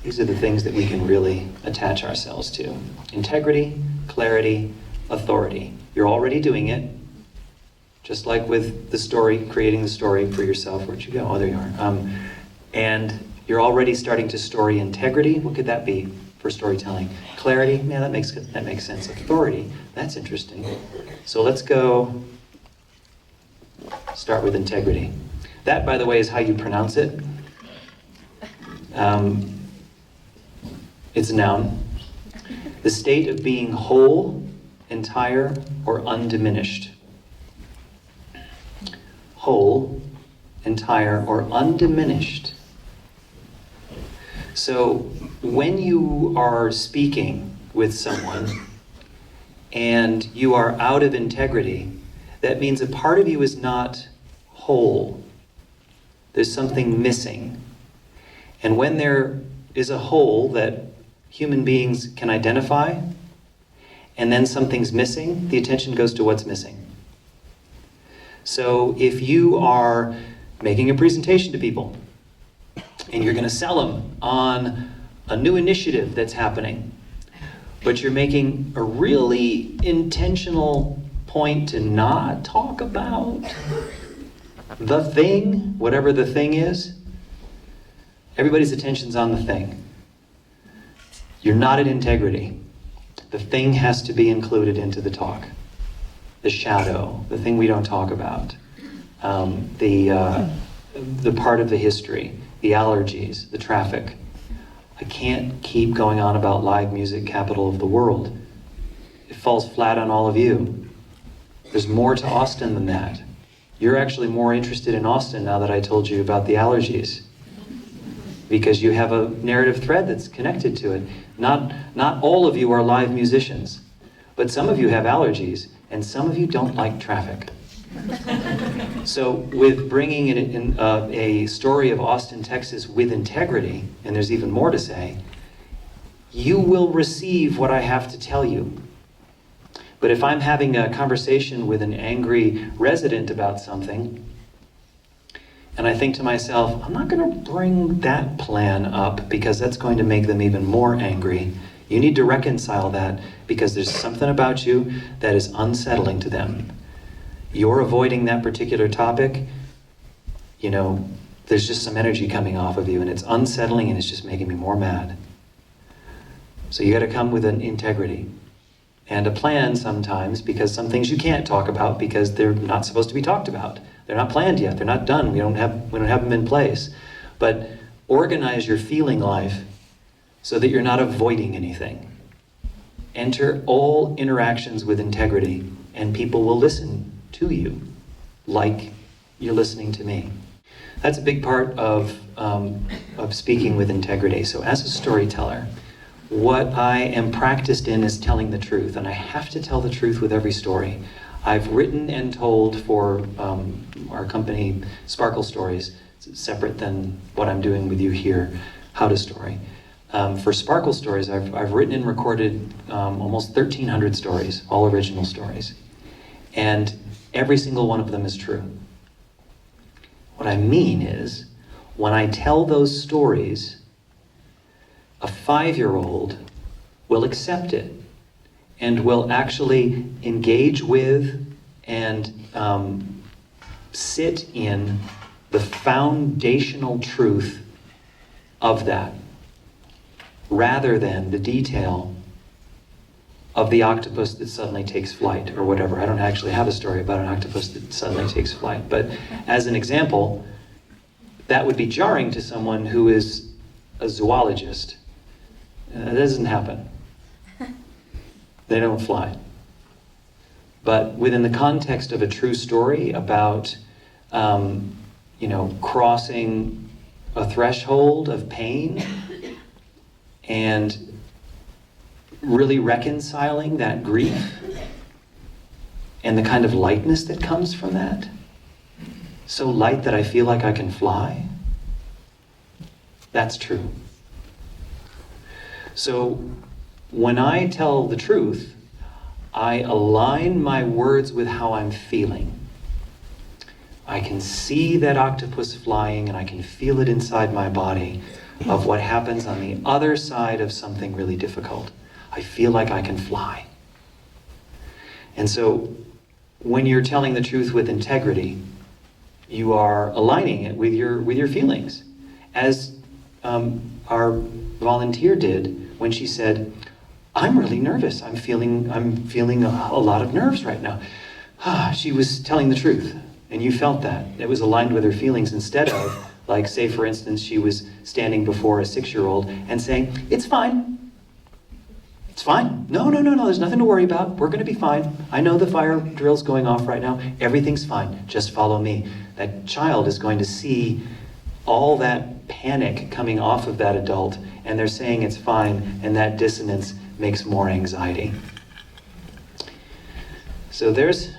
These are the things that we can really attach ourselves to. Integrity, clarity, authority. You're already doing it. Just like with the story, creating the story for yourself. Where'd you go? Oh, there you are. And you're already starting to story integrity. What could that be for storytelling? Clarity, yeah, that makes sense. Authority, that's interesting. So let's go start with integrity. That, by the way, is how you pronounce it. It's a noun. The state of being whole, entire, or undiminished. Whole, entire, or undiminished. So when you are speaking with someone and you are out of integrity, that means a part of you is not whole. There's something missing. And when there is a hole that human beings can identify, and then something's missing, the attention goes to what's missing. So if you are making a presentation to people, and you're going to sell them on a new initiative that's happening, but you're making a really intentional point to not talk about the thing, whatever the thing is, everybody's attention's on the thing. You're not at integrity. The thing has to be included into the talk. The shadow, the thing we don't talk about, the part of the history, the allergies, the traffic. I can't keep going on about live music capital of the world. It falls flat on all of you. There's more to Austin than that. You're actually more interested in Austin now that I told you about the allergies, because you have a narrative thread that's connected to it. Not all of you are live musicians, but some of you have allergies, and some of you don't like traffic. So with bringing in a story of Austin, Texas with integrity, and there's even more to say, you will receive what I have to tell you. But if I'm having a conversation with an angry resident about something, and I think to myself, I'm not going to bring that plan up because that's going to make them even more angry. You need to reconcile that because there's something about you that is unsettling to them. You're avoiding that particular topic, there's just some energy coming off of you and it's unsettling and it's just making me more mad. So you got to come with an integrity and a plan sometimes, because some things you can't talk about because they're not supposed to be talked about. They're not planned yet. They're not done. We don't have them in place. But organize your feeling life so that you're not avoiding anything. Enter all interactions with integrity, and people will listen to you like you're listening to me. That's a big part of speaking with integrity. So as a storyteller, what I am practiced in is telling the truth, and I have to tell the truth with every story. I've written and told for our company, Sparkle Stories, separate than what I'm doing with you here, How to Story. For Sparkle Stories, I've written and recorded almost 1,300 stories, all original stories. And every single one of them is true. What I mean is, when I tell those stories, a 5-year-old will accept it and will actually engage with and sit in the foundational truth of that, rather than the detail of the octopus that suddenly takes flight or whatever. I don't actually have a story about an octopus that suddenly takes flight, but as an example, that would be jarring to someone who is a zoologist. That doesn't happen. They don't fly. But within the context of a true story about, crossing a threshold of pain and really reconciling that grief and the kind of lightness that comes from that, so light that I feel like I can fly, that's true. So when I tell the truth, I align my words with how I'm feeling. I can see that octopus flying and I can feel it inside my body, of what happens on the other side of something really difficult. I feel like I can fly. And so when you're telling the truth with integrity, you are aligning it with your feelings. As our volunteer did when she said, I'm really nervous. I'm feeling a lot of nerves right now. She was telling the truth, and you felt that. It was aligned with her feelings instead of, like, say, for instance, she was standing before a 6-year-old and saying, it's fine. It's fine. No, there's nothing to worry about. We're going to be fine. I know the fire drill's going off right now. Everything's fine. Just follow me. That child is going to see all that panic coming off of that adult, and they're saying it's fine, and that dissonance makes more anxiety. So there's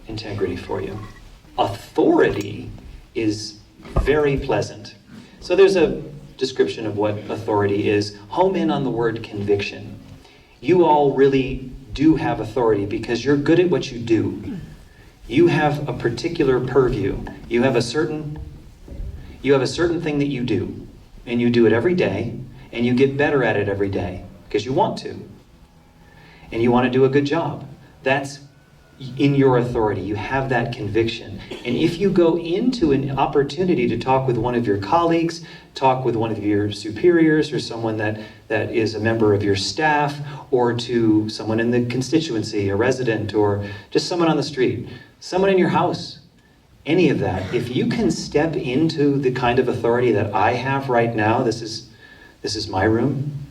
integrity for you. Authority is very pleasant. So there's a description of what authority is. Home in on the word conviction. You all really do have authority because you're good at what you do. You have a particular purview. You have a certain thing that you do, and you do it every day, and you get better at it every day because you want to. And you want to do a good job. That's in your authority. You have that conviction. And if you go into an opportunity to talk with one of your colleagues, talk with one of your superiors, or someone that is a member of your staff, or to someone in the constituency, a resident, or just someone on the street, someone in your house, any of that, if you can step into the kind of authority that I have right now, this is my room,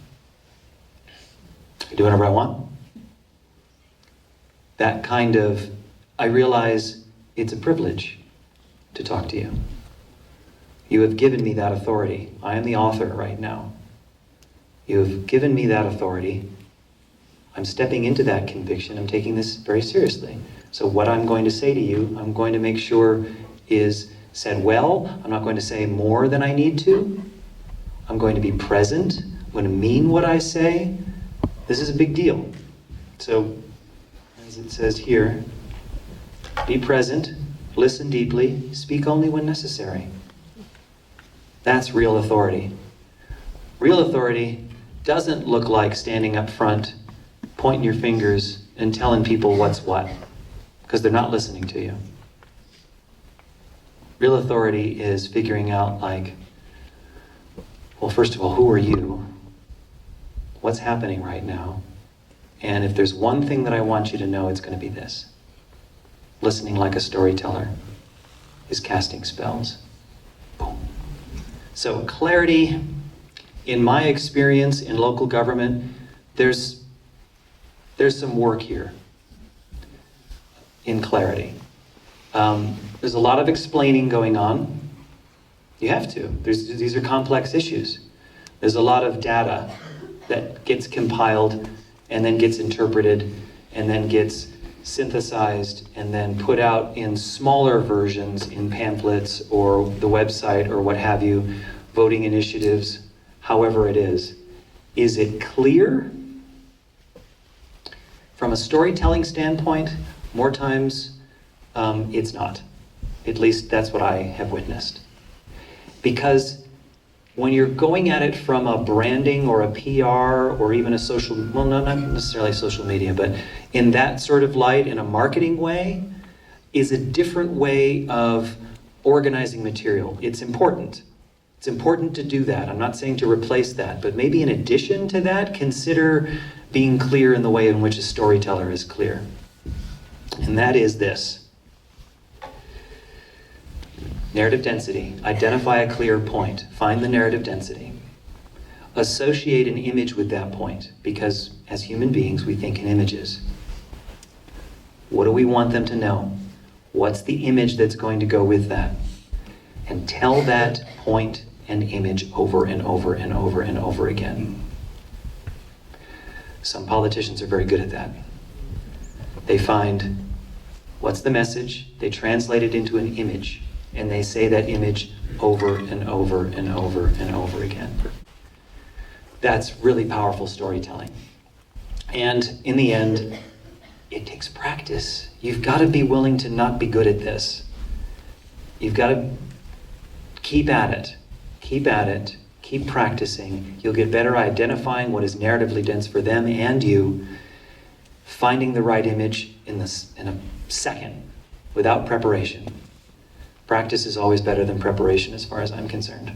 I do whatever I want. That kind of, I realize it's a privilege to talk to you. You have given me that authority. I am the author right now. You have given me that authority. I'm stepping into that conviction. I'm taking this very seriously. So what I'm going to say to you, I'm going to make sure is said well. I'm not going to say more than I need to. I'm going to be present. I'm going to mean what I say. This is a big deal. So, as it says here, be present, listen deeply, speak only when necessary. That's real authority. Real authority doesn't look like standing up front, pointing your fingers, and telling people what's what, because they're not listening to you. Real authority is figuring out, like, well, first of all, who are you? What's happening right now? And if there's one thing that I want you to know, it's going to be this. Listening like a storyteller is casting spells. Boom. So clarity, in my experience in local government, there's some work here in clarity. There's a lot of explaining going on. You have to. These are complex issues. There's a lot of data that gets compiled and then gets interpreted and then gets synthesized and then put out in smaller versions in pamphlets or the website or what have you, voting initiatives, however it is. Is it clear? From a storytelling standpoint, more times it's not. At least that's what I have witnessed. Because when you're going at it from a branding or a PR or even a social, well, no, not necessarily social media, but in that sort of light, in a marketing way, is a different way of organizing material. It's important. It's important to do that. I'm not saying to replace that, but maybe in addition to that, consider being clear in the way in which a storyteller is clear. And that is this. Narrative density. Identify a clear point. Find the narrative density. Associate an image with that point, because as human beings, we think in images. What do we want them to know? What's the image that's going to go with that? And tell that point and image over and over and over and over again. Some politicians are very good at that. They find what's the message, they translate it into an image, and they say that image over and over and over and over again. That's really powerful storytelling. And in the end, it takes practice. You've got to be willing to not be good at this. You've got to keep at it, keep at it, Keep practicing. You'll get better identifying what is narratively dense for them and you, finding the right image in a second without preparation. Practice is always better than preparation as far as I'm concerned.